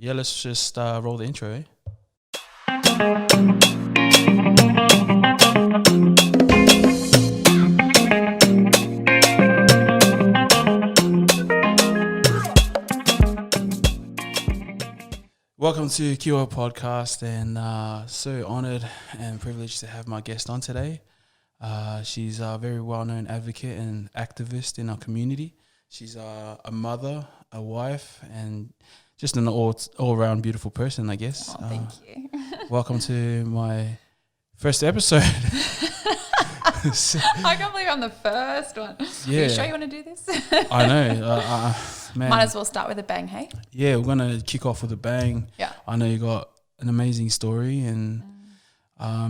Yeah, let's just roll the intro, eh? Welcome to KIWA podcast, and so honoured and privileged to have my guest on today. She's a very well-known advocate and activist in our community. She's a mother, a wife, and just an all-round beautiful person, I guess. Oh, thank you. Welcome to my first episode. I can't believe I'm the first one. Yeah. Are you sure you want to do this? I know. Man. Might as well start with a bang, hey? Yeah, we're going to kick off with a bang. Yeah. I know you got an amazing story, and I'll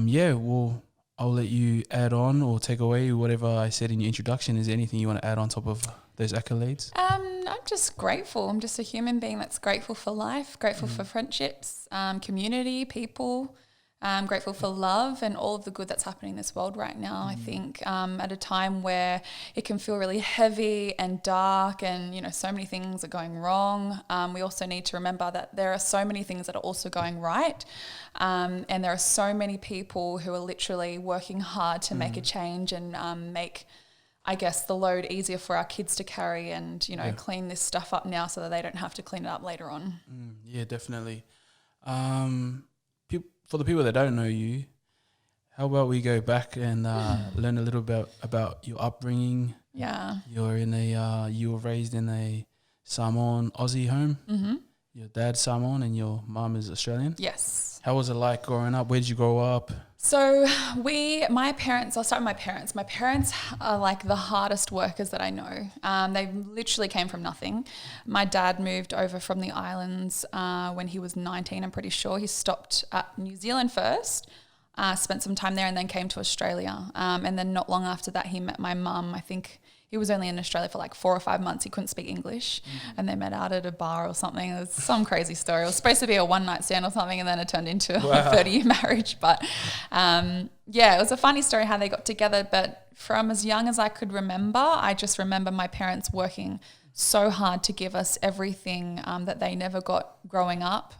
let you add on or take away whatever I said in your introduction. Is there anything you want to add on top of those accolades? I'm just grateful. I'm just a human being that's grateful for life, grateful for friendships, community, people. I'm grateful for love and all of the good that's happening in this world right now. I think at a time where it can feel really heavy and dark and, so many things are going wrong. We also need to remember that there are so many things that are also going right. And there are so many people who are literally working hard to make a change and make, I guess, the load easier for our kids to carry and, clean this stuff up now so that they don't have to clean it up later on. Yeah, definitely. For the people that don't know you, how about we go back and learn a little bit about your upbringing? Yeah. You were raised in a Samoan Aussie home. Mm-hmm. Your dad's Samoan and your mum is Australian. Yes. How was it like growing up? Where did you grow up? So my parents, I'll start with my parents. My parents are like the hardest workers that I know. They literally came from nothing. My dad moved over from the islands when he was 19, I'm pretty sure. He stopped at New Zealand first, spent some time there and then came to Australia. And then not long after that, he met my mum. I think he was only in Australia for like 4 or 5 months. He couldn't speak English and they met out at a bar or something. It was some crazy story. It was supposed to be a one-night stand or something and then it turned into a 30-year marriage. But it was a funny story how they got together. But from as young as I could remember, I just remember my parents working so hard to give us everything that they never got growing up,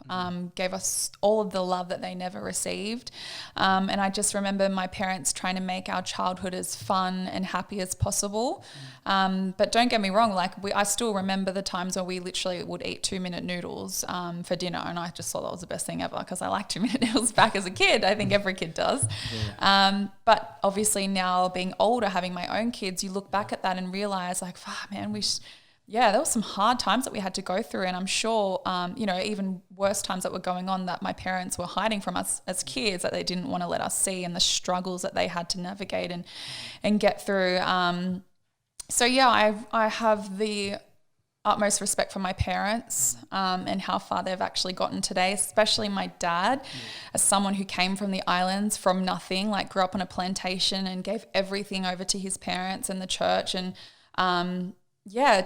gave us all of the love that they never received. And I just remember my parents trying to make our childhood as fun and happy as possible. But don't get me wrong, I still remember the times where we literally would eat 2-minute noodles for dinner. And I just thought that was the best thing ever because I liked 2-minute noodles back as a kid. I think every kid does. Yeah. But obviously now being older, having my own kids, you look back at that and realize there were some hard times that we had to go through. And I'm sure, even worse times that were going on that my parents were hiding from us as kids that they didn't want to let us see and the struggles that they had to navigate and get through. I have the utmost respect for my parents and how far they've actually gotten today, especially my dad, as someone who came from the islands from nothing, grew up on a plantation and gave everything over to his parents and the church and,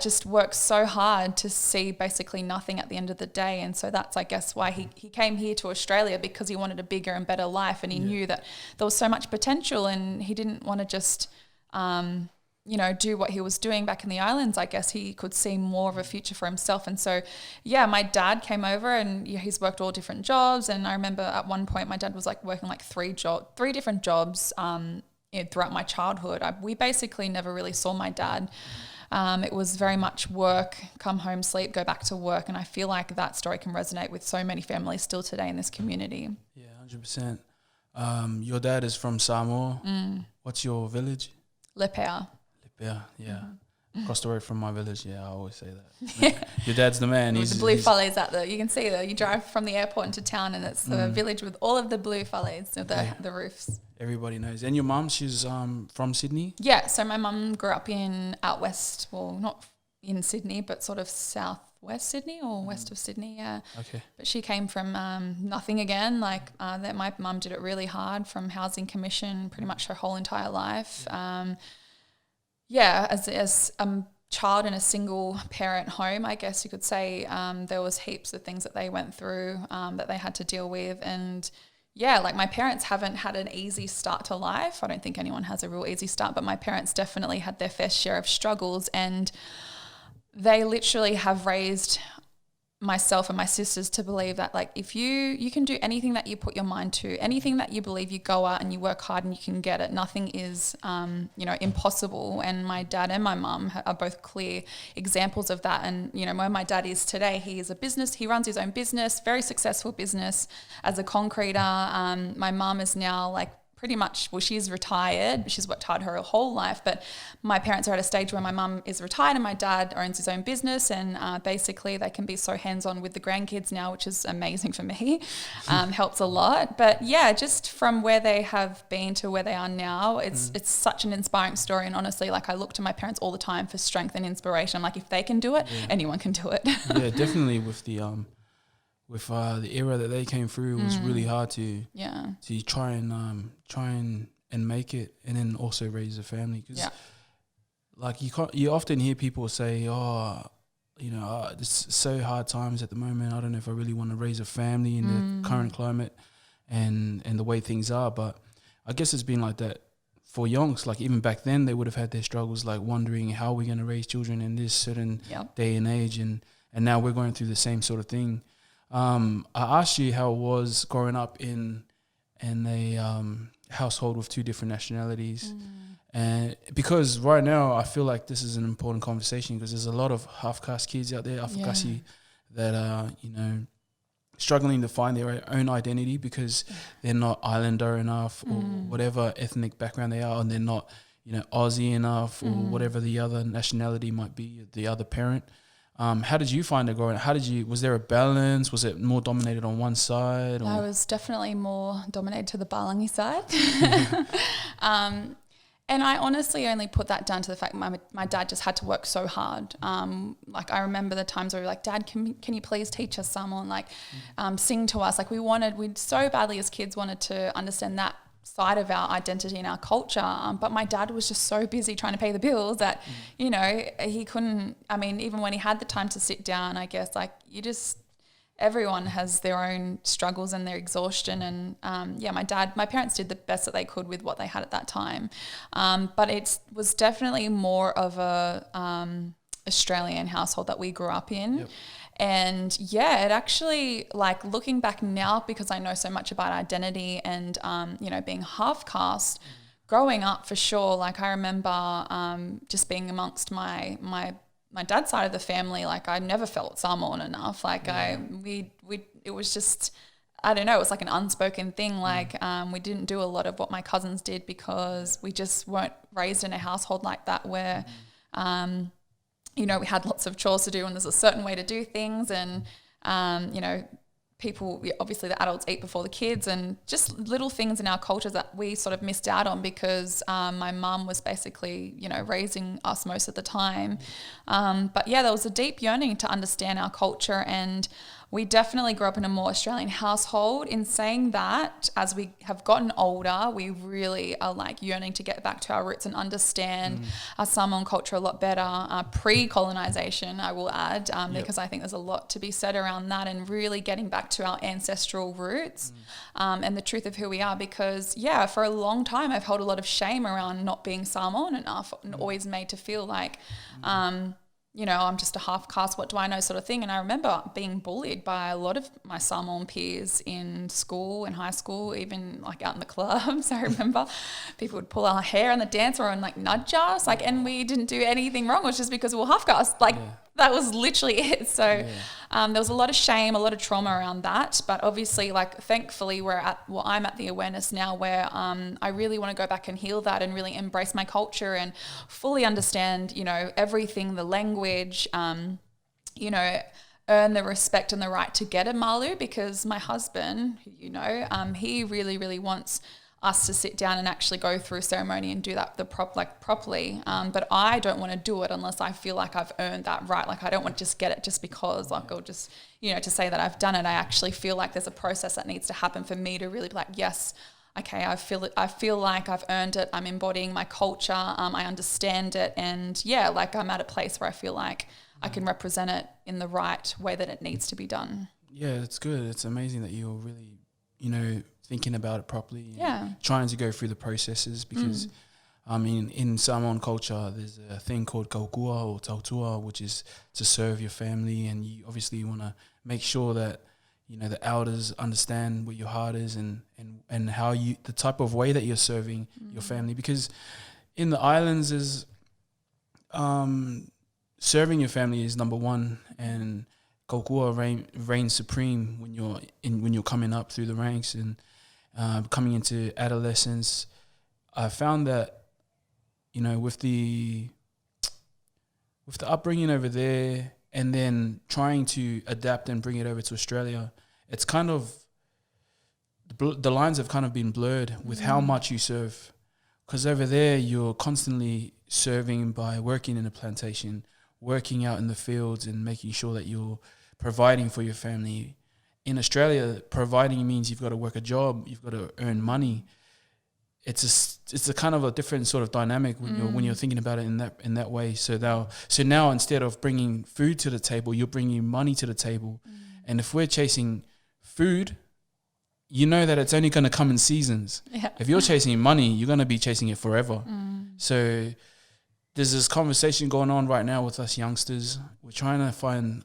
just worked so hard to see basically nothing at the end of the day. And so that's, I guess, why he came here to Australia because he wanted a bigger and better life. And he knew that there was so much potential and he didn't want to just, do what he was doing back in the islands. I guess he could see more of a future for himself. And so, my dad came over and he's worked all different jobs. And I remember at one point my dad was working 3 different jobs throughout my childhood. We basically never really saw my dad. It was very much work, come home, sleep, go back to work. And I feel like that story can resonate with so many families still today in this community. Yeah, 100%. Your dad is from Samoa. What's your village? Lepea. Yeah. Across the road from my village. Yeah, I always say that. Your dad's the man. He's the blue falaise out there. You can see that. You drive from the airport into town and it's the village with all of the blue falaise, the roofs. Everybody knows. And your mum, she's from Sydney? Yeah, so my mum grew up out west, well, not in Sydney, but sort of southwest Sydney or west of Sydney, yeah. Okay. But she came from nothing again. That my mum did it really hard from Housing Commission pretty much her whole entire life. As a child in a single parent home, I guess you could say, there was heaps of things that they went through that they had to deal with. And my parents haven't had an easy start to life. I don't think anyone has a real easy start, but my parents definitely had their fair share of struggles, and they literally have raised myself and my sisters to believe that like if you can do anything that you put your mind to, anything that you believe, you go out and you work hard and you can get it. Nothing is impossible. And my dad and my mum are both clear examples of that. And where my dad is today, he runs his own business, very successful business as a concreter. My mum is now like pretty much, well, she's retired. She's worked hard her whole life, but my parents are at a stage where my mum is retired and my dad owns his own business, and basically they can be so hands-on with the grandkids now, which is amazing for me. Helps a lot. But yeah, just from where they have been to where they are now, it's such an inspiring story. And honestly, like I look to my parents all the time for strength and inspiration. I'm like, if they can do it, anyone can do it. Yeah, definitely with the era that they came through, it was really hard to try and make it, and then also raise a family. Because like you often hear people say, it's so hard times at the moment. I don't know if I really want to raise a family in the current climate and the way things are. But I guess it's been like that for yonks. Like even back then, they would have had their struggles, like wondering how we're going to raise children in this certain day and age, and now we're going through the same sort of thing. I asked you how it was growing up in a household with two different nationalities, and because right now I feel like this is an important conversation, because there's a lot of half-caste kids out there, Afakasi, that are struggling to find their own identity because they're not islander enough or whatever ethnic background they are, and they're not Aussie enough or whatever the other nationality might be, the other parent. How did you find it growing up? Was there a balance? Was it more dominated on one side? Or? I was definitely more dominated to the Balangi side. And I honestly only put that down to the fact my dad just had to work so hard. Like I remember the times where we were like, Dad, can you please teach us some, or like sing to us? Like we so badly as kids wanted to understand that side of our identity and our culture, but my dad was just so busy trying to pay the bills that he couldn't. I mean, even when he had the time to sit down, I guess like everyone has their own struggles and their exhaustion, and my parents did the best that they could with what they had at that time, but it was definitely more of a Australian household that we grew up in. Yep. And it actually, like looking back now, because I know so much about identity and, being half caste, growing up for sure, like I remember just being amongst my dad's side of the family, like I never felt Samoan enough. Like it was just, I don't know, it was like an unspoken thing. Like we didn't do a lot of what my cousins did because we just weren't raised in a household like that where, we had lots of chores to do and there's a certain way to do things, and, people, obviously the adults eat before the kids, and just little things in our culture that we sort of missed out on because my mum was basically, raising us most of the time. But there was a deep yearning to understand our culture, and we definitely grew up in a more Australian household. In saying that, as we have gotten older, we really are like yearning to get back to our roots and understand our Samoan culture a lot better, pre-colonisation, I will add, because I think there's a lot to be said around that, and really getting back to our ancestral roots and the truth of who we are. Because, for a long time I've held a lot of shame around not being Samoan enough, and always made to feel like I'm just a half caste, what do I know sort of thing. And I remember being bullied by a lot of my Samoan peers in school, in high school, even like out in the clubs. I remember people would pull our hair on the dance floor and like nudge us, like, and we didn't do anything wrong. It was just because we were half caste. Like that was literally it. So there was a lot of shame, a lot of trauma around that. But obviously, like, thankfully I'm at the awareness now where I really want to go back and heal that and really embrace my culture and fully understand, everything, the language, earn the respect and the right to get a malu, because my husband, he really, really wants us to sit down and actually go through a ceremony and do that properly. But I don't want to do it unless I feel like I've earned that right. Like I don't want to just get it just because, like, or just, to say that I've done it. I actually feel like there's a process that needs to happen for me to really be like, yes, okay, I feel like I've earned it. I'm embodying my culture. I understand it. And like I'm at a place where I feel like I can represent it in the right way that it needs to be done. Yeah, it's good. It's amazing that you're really, thinking about it properly, and trying to go through the processes, because in Samoan culture there's a thing called kaukua or tautua, which is to serve your family, and you obviously want to make sure that, you know, the elders understand what your heart is and how you, the type of way that you're serving your family. Because in the islands is, serving your family is number one, and kokua reigns supreme when you're coming up through the ranks and coming into adolescence. I found that, you know, with the upbringing over there and then trying to adapt and bring it over to Australia, it's kind of, the lines have kind of been blurred with how much you serve. Because over there, you're constantly serving by working in a plantation, working out in the fields and making sure that you're providing for your family. In Australia, providing means you've got to work a job, you've got to earn money. It's a kind of a different sort of dynamic when you're thinking about it in that way. So now instead of bringing food to the table, you're bringing money to the table. And if we're chasing food, you know that it's only going to come in seasons. Yeah. If you're chasing money, you're going to be chasing it forever. So there's this conversation going on right now with us youngsters. We're trying to find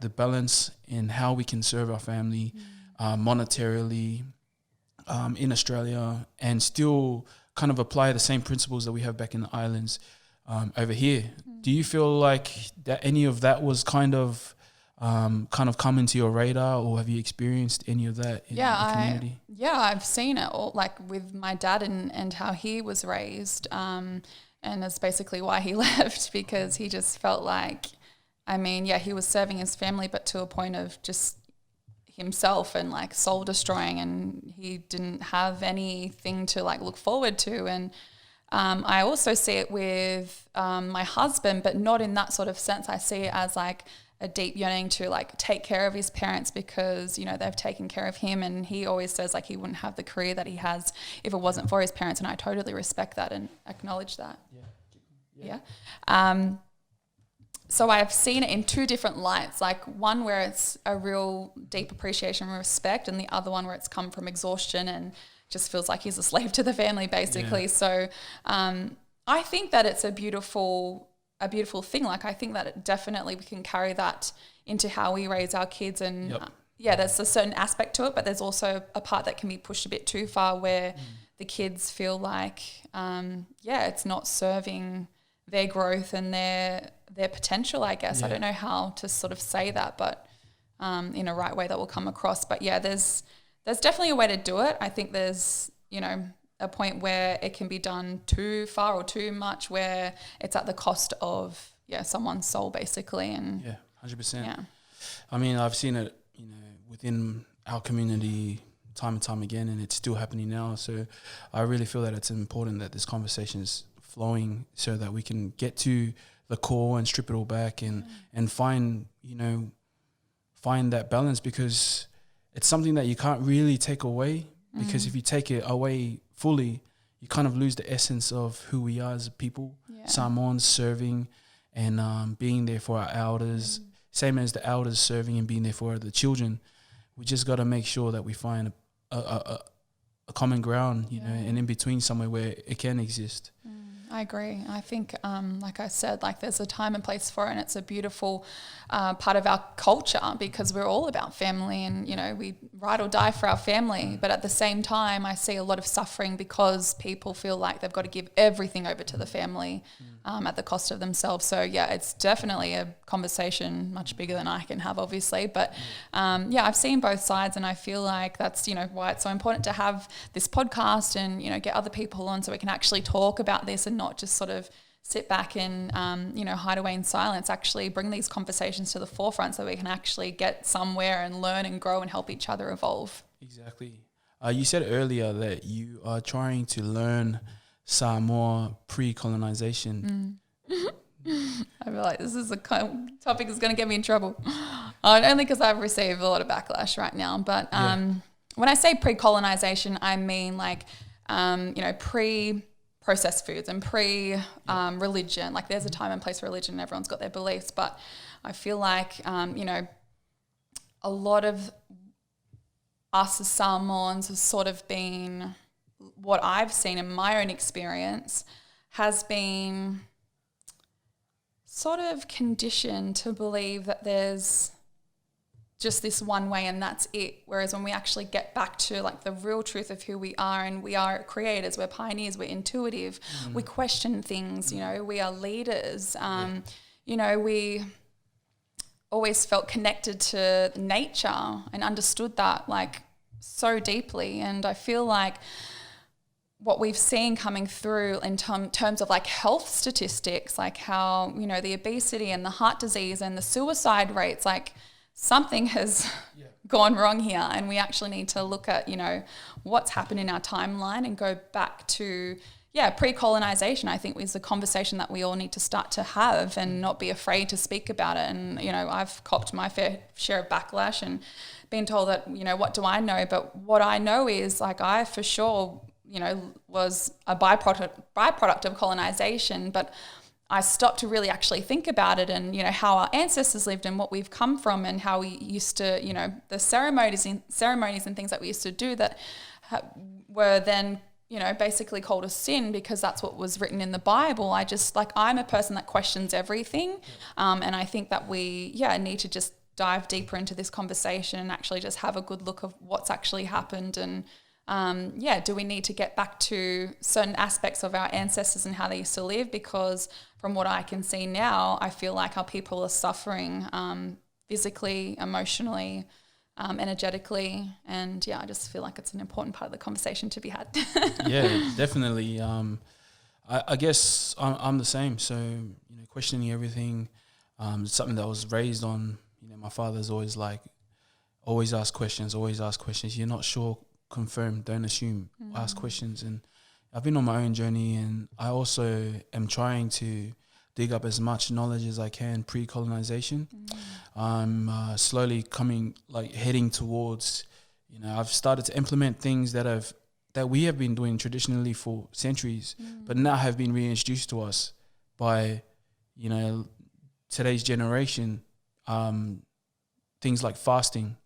the balance in how we can serve our family monetarily in Australia and still kind of apply the same principles that we have back in the islands over here. Do you feel like that any of that was kind of come into your radar, or have you experienced any of that in the community? I've seen it all, like with my dad and how he was raised, and that's basically why he left, because he just felt like, he was serving his family, but to a point of just himself and like soul destroying, and he didn't have anything to like look forward to. And I also see it with my husband, but not in that sort of sense. I see it as like a deep yearning to like take care of his parents, because, you know, they've taken care of him, and he always says like he wouldn't have the career that he has if it wasn't for his parents, and I totally respect that and acknowledge that. So I've seen it in two different lights, like one where it's a real deep appreciation and respect, and the other one where it's come from exhaustion and just feels like he's a slave to the family, basically. So I think that it's a beautiful thing. Like, I think that it definitely we can carry that into how we raise our kids, and there's a certain aspect to it, but there's also a part that can be pushed a bit too far where the kids feel like it's not serving their growth and their potential, I guess. I don't know how to sort of say that, but in a right way that will come across. But there's definitely a way to do it. I think there's, you know, a point where it can be done too far or too much, where it's at the cost of someone's soul, basically. And 100%. Yeah, I mean, I've seen it, you know, within our community time and time again, and it's still happening now. So I really feel that it's important that this conversation is flowing, so that we can get to the core and strip it all back and find that balance, because it's something that you can't really take away, because if you take it away fully, you kind of lose the essence of who we are as a people. Samoans serving and being there for our elders, same as the elders serving and being there for the children. We just got to make sure that we find a common ground, you know, and in between somewhere where it can exist. I agree. I think, like I said, like there's a time and place for it, and it's a beautiful part of our culture, because we're all about family, and, you know, we ride or die for our family. But at the same time, I see a lot of suffering because people feel like they've got to give everything over to the family at the cost of themselves. So, it's definitely a conversation much bigger than I can have, obviously. But, I've seen both sides, and I feel like that's, you know, why it's so important to have this podcast and, you know, get other people on so we can actually talk about this and not just sort of sit back and, hide away in silence. Actually bring these conversations to the forefront so we can actually get somewhere and learn and grow and help each other evolve. Exactly. You said earlier that you are trying to learn Samoa pre-colonization. I feel like this is a topic that's going to get me in trouble. Only because I've received a lot of backlash right now. But when I say pre-colonization, I mean like, pre-processed foods and pre-religion. Like there's a time and place for religion and everyone's got their beliefs. But I feel like, a lot of us as Samoans has sort of been, what I've seen in my own experience, has been sort of conditioned to believe that there's just this one way and that's it. Whereas when we actually get back to like the real truth of who we are, and we are creators, we're pioneers, we're intuitive, we question things, you know, we are leaders. You know, we always felt connected to nature and understood that like so deeply. And I feel like what we've seen coming through in terms of like health statistics, like how, you know, the obesity and the heart disease and the suicide rates, like something has gone wrong here, and we actually need to look at, you know, what's happened in our timeline and go back to, pre-colonization. I think is a conversation that we all need to start to have and not be afraid to speak about it. And, you know, I've copped my fair share of backlash and been told that, you know, what do I know? But what I know is like I for sure, you know, was a byproduct of colonization, but I stopped to really actually think about it and, you know, how our ancestors lived and what we've come from and how we used to, you know, the ceremonies and things that we used to do that were then, you know, basically called a sin because that's what was written in the Bible. I'm a person that questions everything. And I think that we, need to just dive deeper into this conversation and actually just have a good look of what's actually happened. And do we need to get back to certain aspects of our ancestors and how they used to live? Because from what I can see now, I feel like our people are suffering physically, emotionally, energetically. And I just feel like it's an important part of the conversation to be had. Yeah, definitely. I guess I'm the same. So, you know, questioning everything, something that I was raised on. You know, my father's always like, always ask questions. You're not sure, confirm, don't assume, ask questions. And I've been on my own journey, and I also am trying to dig up as much knowledge as I can pre-colonization. I'm slowly heading towards, you know, I've started to implement things that we have been doing traditionally for centuries, but now have been reintroduced to us by, you know, today's generation. Things like fasting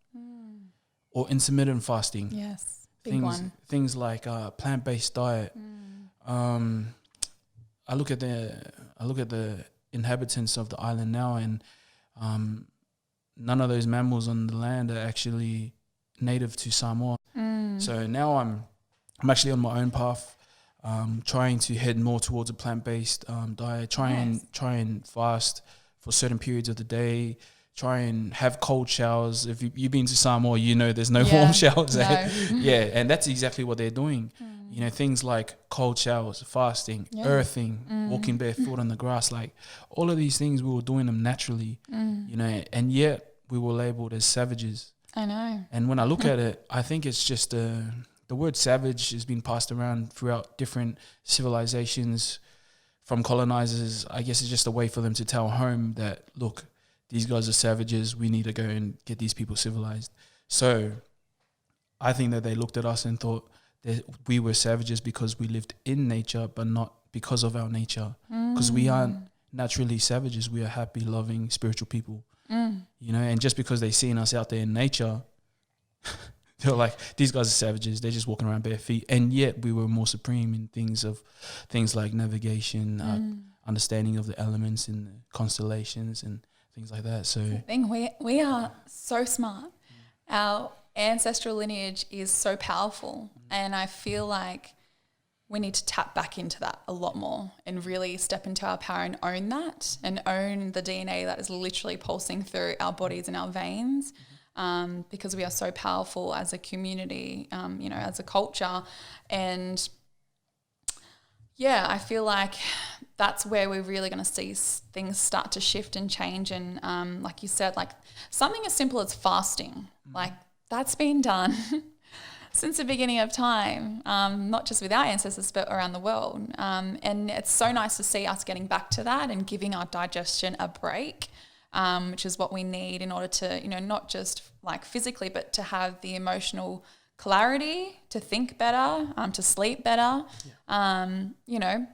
or intermittent fasting. Yes, big one. Things like plant-based diet. I look at the inhabitants of the island now, and none of those mammals on the land are actually native to Samoa. So now I'm actually on my own path, trying to head more towards a plant-based diet. Try and fast for certain periods of the day. Try and have cold showers. If you've been to Samoa, you know there's no warm showers. No. And that's exactly what they're doing. You know, things like cold showers, fasting, earthing, walking barefoot on the grass, like all of these things we were doing them naturally, you know, and yet we were labeled as savages. I know. And when I look at it, I think it's just the word savage has been passed around throughout different civilizations from colonizers. I guess it's just a way for them to tell home that, look, these guys are savages. We need to go and get these people civilized. So I think that they looked at us and thought that we were savages because we lived in nature, but not because of our nature. Because we aren't naturally savages. We are happy, loving, spiritual people. You know, and just because they seen us out there in nature, they're like, these guys are savages. They're just walking around bare feet. And yet we were more supreme in things like navigation, understanding of the elements and the constellations and things like that. So we are so smart. Our ancestral lineage is so powerful, and I feel like we need to tap back into that a lot more and really step into our power and own that, and own the DNA that is literally pulsing through our bodies and our veins, because we are so powerful as a community, you know, as a culture. And I feel like that's where we're really going to see things start to shift and change. And like you said, like something as simple as fasting, like that's been done since the beginning of time, not just with our ancestors, but around the world. And it's so nice to see us getting back to that and giving our digestion a break, which is what we need in order to, you know, not just like physically, but to have the emotional clarity, to think better, to sleep better, you know,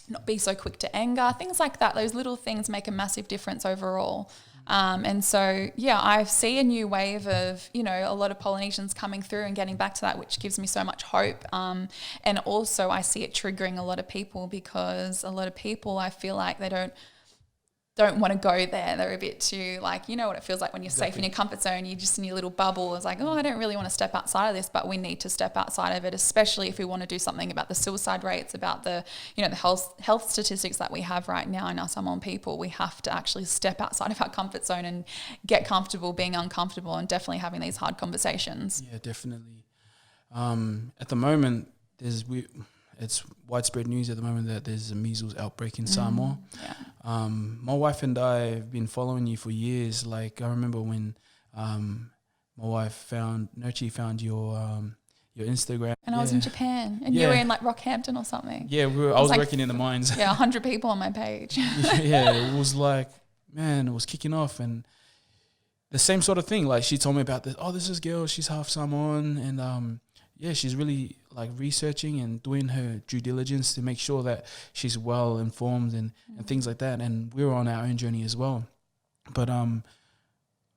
not be so quick to anger, things like that. Those little things make a massive difference overall. And so, I see a new wave of, you know, a lot of Polynesians coming through and getting back to that, which gives me so much hope. And also I see it triggering a lot of people, because a lot of people, I feel like they don't don't want to go there. They're a bit too like, you know what it feels like when you're safe in your comfort zone, you're just in your little bubble. It's like, oh, I don't really want to step outside of this, but we need to step outside of it, especially if we want to do something about the suicide rates, about the, you know, the health statistics that we have right now in our Samoan people. We have to actually step outside of our comfort zone and get comfortable being uncomfortable and definitely having these hard conversations. Yeah, definitely. At the moment, it's widespread news at the moment that there's a measles outbreak in Samoa. Yeah. My wife and I have been following you for years. Like, I remember when my wife found your Instagram. And I was in Japan and you were in like Rockhampton or something. Yeah, I was like, working in the mines. Yeah, 100 people on my page. Yeah, it was like, man, it was kicking off. And the same sort of thing. Like, she told me about this. Oh, there's this girl. She's half Samoan. And yeah, she's really like researching and doing her due diligence to make sure that she's well informed and things like that. And we were on our own journey as well. But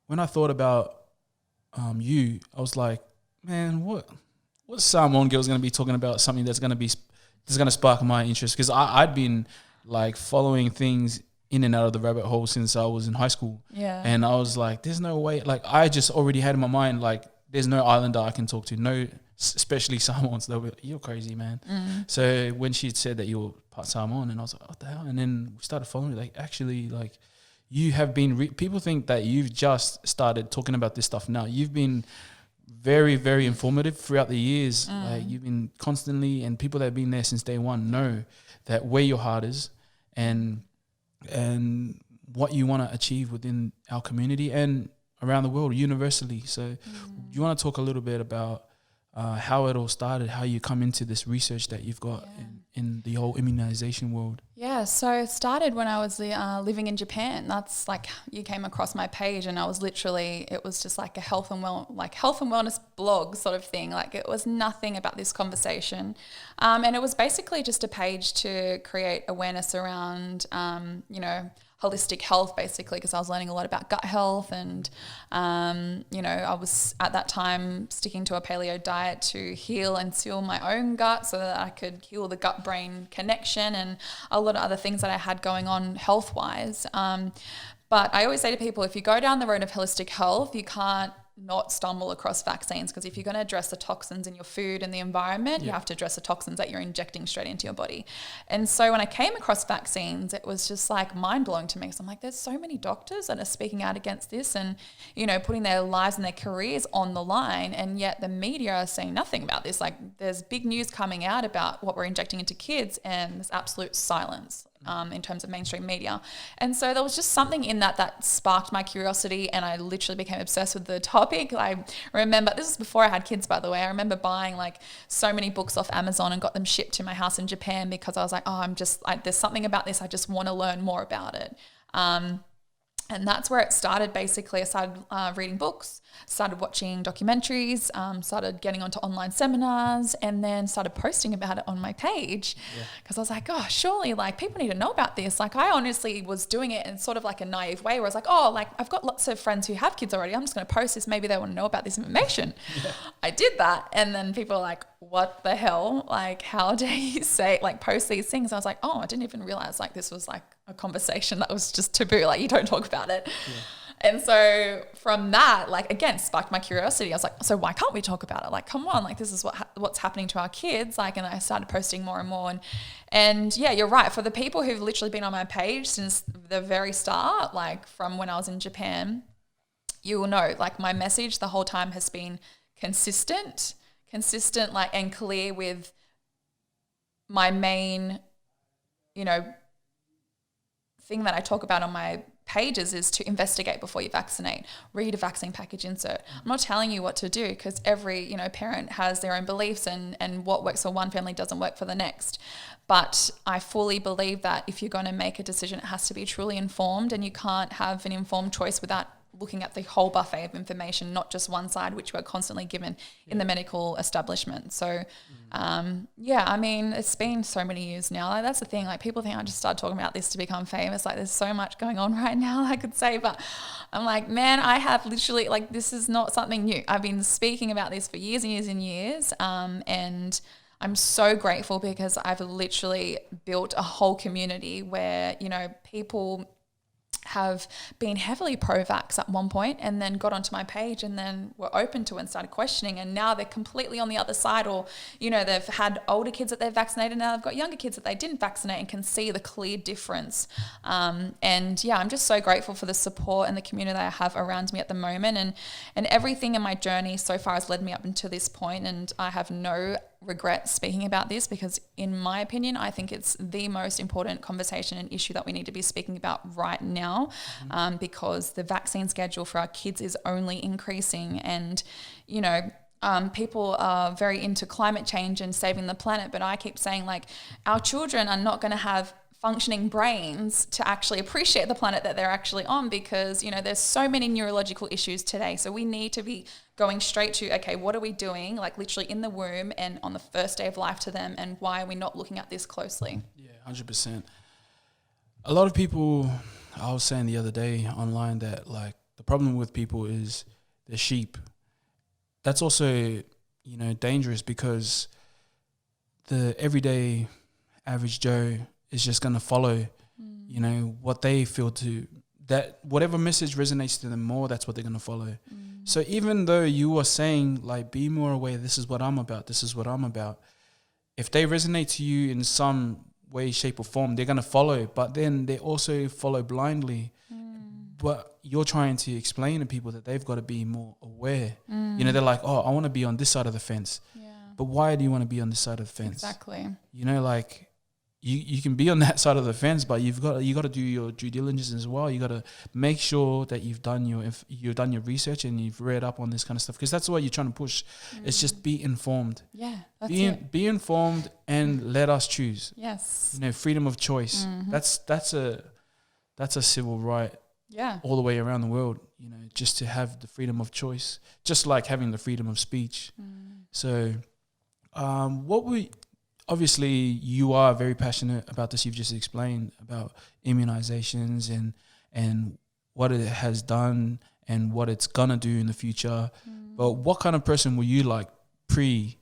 when I thought about you, I was like, man, what Samoan girl's going to be talking about something that's going to spark my interest? Because I'd been like following things in and out of the rabbit hole since I was in high school. Yeah. And I was like, there's no way. Like, I just already had in my mind, like, there's no islander I can talk to. No, especially Samoans. They'll be like, you're crazy, man. So when she said that you're part Samoan, and I was like, what the hell? And then we started following, like, actually, like, you have been, people think that you've just started talking about this stuff now. You've been very, very informative throughout the years. Like, you've been constantly, and people that have been there since day one know that where your heart is and what you want to achieve within our community and around the world universally. So you want to talk a little bit about how it all started, how you come into this research that you've got in the whole immunization world? Yeah, so it started when I was living in Japan. That's like, you came across my page and I was literally, it was just like a health and wellness blog sort of thing. Like, it was nothing about this conversation. And it was basically just a page to create awareness around, you know, holistic health, basically, because I was learning a lot about gut health and, you know, I was at that time sticking to a paleo diet to heal and seal my own gut so that I could heal the gut-brain connection and a lot of other things that I had going on health-wise. But I always say to people, if you go down the road of holistic health, you can't not stumble across vaccines, because if you're going to address the toxins in your food and the environment, you have to address the toxins that you're injecting straight into your body. And so when I came across vaccines, it was just like mind-blowing to me. So I'm like, there's so many doctors that are speaking out against this and, you know, putting their lives and their careers on the line, and yet the media are saying nothing about this. Like, there's big news coming out about what we're injecting into kids, and there's absolute silence in terms of mainstream media. And so there was just something in that sparked my curiosity, and I literally became obsessed with the topic. I remember, this was before I had kids, by the way, I remember buying like so many books off Amazon and got them shipped to my house in Japan, because I was like, oh, I'm just like, there's something about this, I just want to learn more about it. And that's where it started. Basically, I started reading books, started watching documentaries, started getting onto online seminars, and then started posting about it on my page, because I was like, oh, surely like people need to know about this. Like, I honestly was doing it in sort of like a naive way where I was like, oh, like I've got lots of friends who have kids already. I'm just going to post this. Maybe they want to know about this information. I did that. And then people are like, what the hell? Like, how dare you post these things? I was like, oh, I didn't even realize like this was like a conversation that was just taboo. Like, you don't talk about it. And so from that, like, again, sparked my curiosity. I was like, so why can't we talk about it? Like, come on, like, this is what's happening to our kids. Like, and I started posting more and more. And yeah, you're right. For the people who've literally been on my page since the very start, like from when I was in Japan, you will know, like, my message the whole time has been consistent, like, and clear with my main, you know, thing that I talk about on my pages is to investigate before you vaccinate. Read a vaccine package insert. I'm not telling you what to do, because every, you know, parent has their own beliefs, and what works for one family doesn't work for the next. But I fully believe that if you're going to make a decision, it has to be truly informed, and you can't have an informed choice without looking at the whole buffet of information, not just one side, which we're constantly given in the medical establishment. So, yeah, I mean, it's been so many years now. Like, that's the thing. Like, people think I just started talking about this to become famous. Like, there's so much going on right now, I could say, but I'm like, man, I have literally, like, this is not something new. I've been speaking about this for years and years and years. And I'm so grateful, because I've literally built a whole community where, you know, people have been heavily pro-vax at one point and then got onto my page and then were open to it and started questioning, and now they're completely on the other side, or they've had older kids that they've vaccinated, now they've got younger kids that they didn't vaccinate and can see the clear difference. And yeah, I'm just so grateful for the support and the community that I have around me at the moment, and everything in my journey so far has led me up until this point, and I have no regret speaking about this, because in my opinion, I think it's the most important conversation and issue that we need to be speaking about right now, because the vaccine schedule for our kids is only increasing, and people are very into climate change and saving the planet, but I keep saying, like, our children are not going to have functioning brains to actually appreciate the planet that they're actually on, because there's so many neurological issues today. So we need to be going straight to, okay, what are we doing, like literally in the womb and on the first day of life to them, and why are we not looking at this closely? Yeah, 100%. A lot of people, I was saying the other day online that, like, the problem with people is they're sheep. That's also dangerous, because the everyday average Joe is just going to follow what they feel to, that whatever message resonates to them more, that's what they're going to follow. So even though you are saying, like, be more aware, this is what I'm about, if they resonate to you in some way, shape or form, they're going to follow, but then they also follow blindly. But you're trying to explain to people that they've got to be more aware. They're like, oh, I want to be on this side of the fence. Yeah. But why do you want to be on this side of the fence? Exactly. Like, you can be on that side of the fence, but you got to do your due diligence as well. You got to make sure that you've done your research and you've read up on this kind of stuff, because that's what you're trying to push. It's just be informed. Yeah, that's it. Be informed and let us choose. Yes. Freedom of choice. That's a civil right. Yeah. All the way around the world. Just to have the freedom of choice, just like having the freedom of speech. So, obviously you are very passionate about this. You've just explained about immunizations and what it has done and what it's gonna do in the future. But what kind of person were you like pre?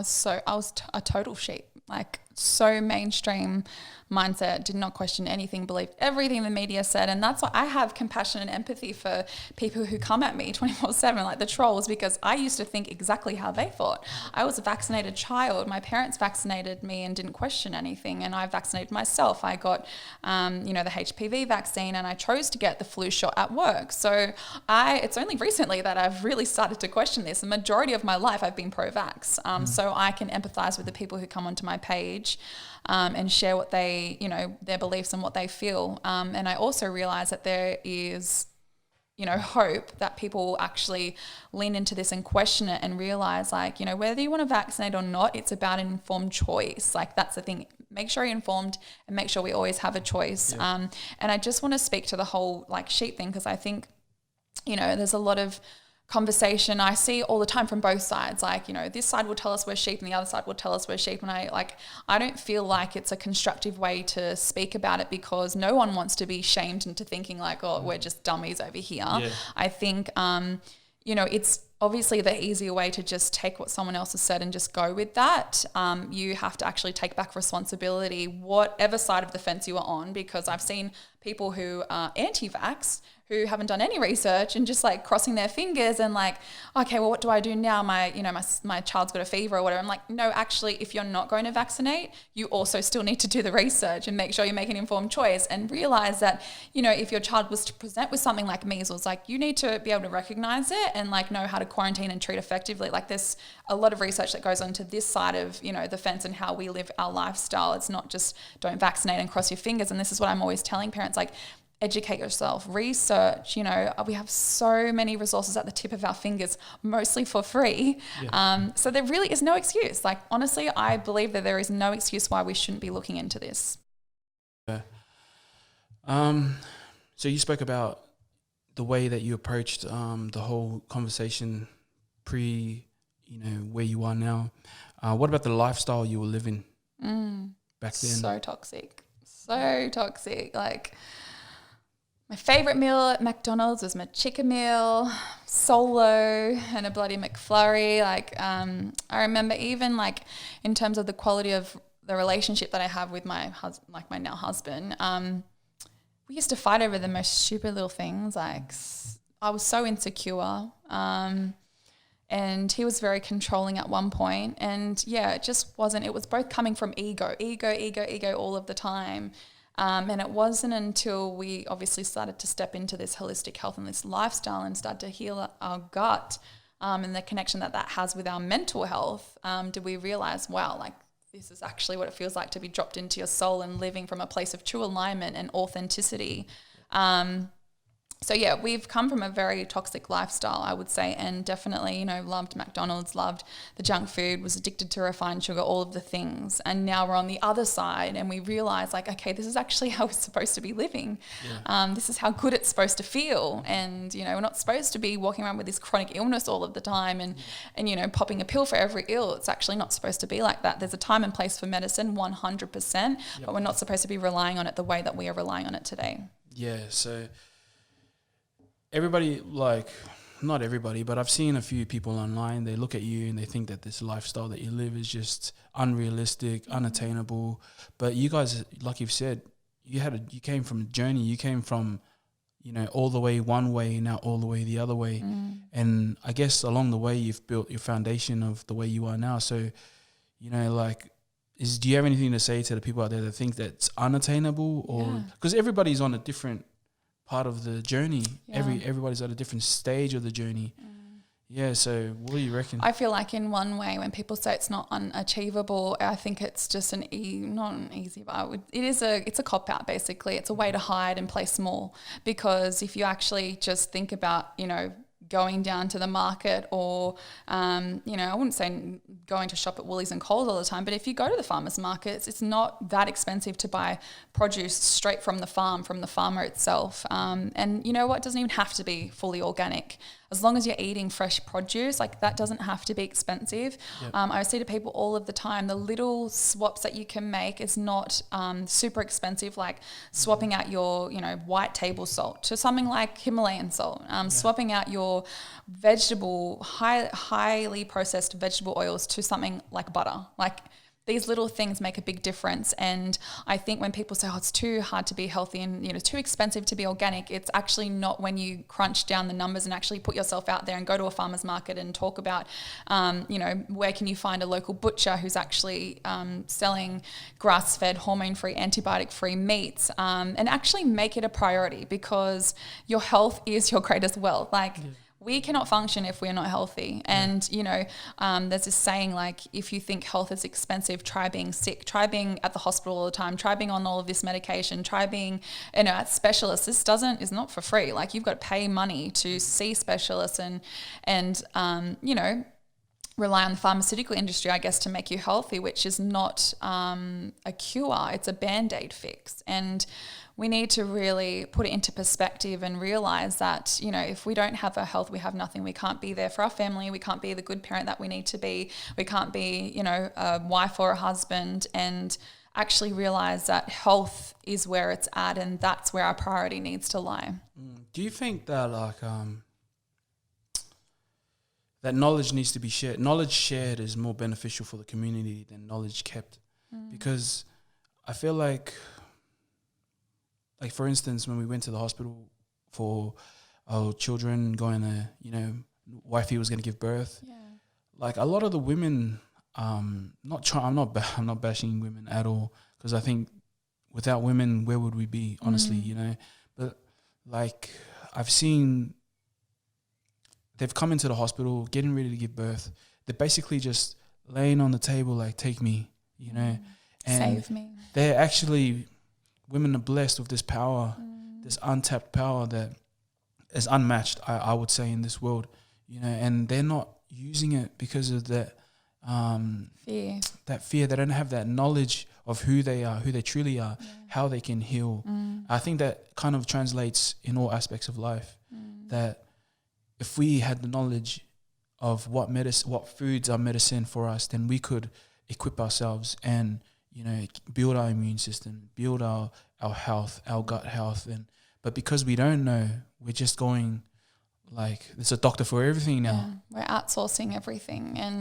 So I was a total sheep, like so mainstream mindset, did not question anything, believed everything the media said. And that's why I have compassion and empathy for people who come at me 24/7, like the trolls, because I used to think exactly how they thought. I was a vaccinated child. My parents vaccinated me and didn't question anything. And I vaccinated myself. I got, the HPV vaccine, and I chose to get the flu shot at work. So it's only recently that I've really started to question this. The majority of my life I've been pro-vax. So I can empathize with the people who come onto my page and share what they, their beliefs and what they feel. And I also realize that there is, hope that people actually lean into this and question it and realize, like, whether you want to vaccinate or not, it's about an informed choice. Like, that's the thing. Make sure you're informed and make sure we always have a choice. Yeah. And I just want to speak to the whole, like, sheep thing, because I think, there's a lot of conversation I see all the time from both sides. Like, this side will tell us we're sheep and the other side will tell us we're sheep. And I don't feel like it's a constructive way to speak about it, because no one wants to be shamed into thinking like, oh, we're just dummies over here. Yeah. I think, it's obviously the easier way to just take what someone else has said and just go with that. You have to actually take back responsibility, whatever side of the fence you are on, because I've seen people who are anti-vax who haven't done any research and just like crossing their fingers and like, okay, well, what do I do now? My child's got a fever or whatever. I'm like, no, actually, if you're not going to vaccinate, you also still need to do the research and make sure you make an informed choice, and realize that, if your child was to present with something like measles, like, you need to be able to recognize it and like know how to quarantine and treat effectively. Like, there's a lot of research that goes on to this side of, the fence and how we live our lifestyle. It's not just don't vaccinate and cross your fingers. And this is what I'm always telling parents, like, educate yourself, research. We have so many resources at the tip of our fingers, mostly for free. Yeah. So there really is no excuse. Like, honestly, I believe that there is no excuse why we shouldn't be looking into this. Yeah. So you spoke about the way that you approached the whole conversation pre, where you are now. What about the lifestyle you were living back then? So toxic. Like, my favourite meal at McDonald's was my chicken meal, solo, and a bloody McFlurry. Like, I remember even like in terms of the quality of the relationship that I have with my my now husband, we used to fight over the most stupid little things. Like I was so insecure. And he was very controlling at one point. And yeah, it just wasn't, it was both coming from ego all of the time. And it wasn't until we obviously started to step into this holistic health and this lifestyle and start to heal our gut and the connection that has with our mental health, did we realize, wow, like this is actually what it feels like to be dropped into your soul and living from a place of true alignment and authenticity. So yeah, we've come from a very toxic lifestyle, I would say, and definitely, loved McDonald's, loved the junk food, was addicted to refined sugar, all of the things. And now we're on the other side and we realize like, okay, this is actually how we're supposed to be living. Yeah. This is how good it's supposed to feel. And, we're not supposed to be walking around with this chronic illness all of the time and popping a pill for every ill. It's actually not supposed to be like that. There's a time and place for medicine, 100%, but we're not supposed to be relying on it the way that we are relying on it today. Yeah, so everybody, like, not everybody, but I've seen a few people online, they look at you and they think that this lifestyle that you live is just unrealistic, unattainable. But you guys, like you've said, you came from a journey, you came from, all the way one way, now all the way the other way. And I guess along the way you've built your foundation of the way you are now. So, do you have anything to say to the people out there that think that's unattainable? Or because everybody's on a different part of the journey. Everybody's at a different stage of the journey. Yeah, so what do you reckon? I feel like in one way, when people say it's not unachievable, I think it's just not an easy, but it's a cop-out basically. It's a way to hide and play small, because if you actually just think about, going down to the market or, I wouldn't say going to shop at Woolies and Coles all the time, but if you go to the farmers markets, it's not that expensive to buy produce straight from the farm, from the farmer itself. And you know what? It doesn't even have to be fully organic. As long as you're eating fresh produce, like that doesn't have to be expensive. Yep. I say to people all of the time, the little swaps that you can make is not super expensive, like swapping out your, white table salt to something like Himalayan salt, swapping out your highly processed vegetable oils to something like butter. Like these little things make a big difference. And I think when people say, oh, it's too hard to be healthy and, too expensive to be organic, it's actually not when you crunch down the numbers and actually put yourself out there and go to a farmer's market and talk about, where can you find a local butcher who's actually selling grass-fed, hormone-free, antibiotic-free meats, and actually make it a priority, because your health is your greatest wealth. We cannot function if we're not healthy. And, there's this saying, like, if you think health is expensive, try being sick, try being at the hospital all the time, try being on all of this medication, try being, at specialists. This is not for free. Like, you've got to pay money to see specialists and rely on the pharmaceutical industry, I guess, to make you healthy, which is not a cure. It's a Band-Aid fix. And we need to really put it into perspective and realize that, if we don't have our health, we have nothing. We can't be there for our family. We can't be the good parent that we need to be. We can't be, a wife or a husband, and actually realize that health is where it's at, and that's where our priority needs to lie. Do you think that that knowledge needs to be shared? Knowledge shared is more beneficial for the community than knowledge kept, because I feel like for instance, when we went to the hospital for our children going to, wifey was going to give birth. Yeah. Like a lot of the women, I'm not bashing women at all, because I think without women, where would we be? Honestly, But like I've seen, they've come into the hospital getting ready to give birth. They're basically just laying on the table like, take me, and save me. They're actually, women are blessed with this power, this untapped power that is unmatched, I would say, in this world, and they're not using it because of that fear. That fear. They don't have that knowledge of who they are, who they truly are, how they can heal. I think that kind of translates in all aspects of life, that if we had the knowledge of what foods are medicine for us, then we could equip ourselves and build our immune system, build our health, our gut health. But because we don't know, we're just going like, there's a doctor for everything now. Yeah, we're outsourcing everything. And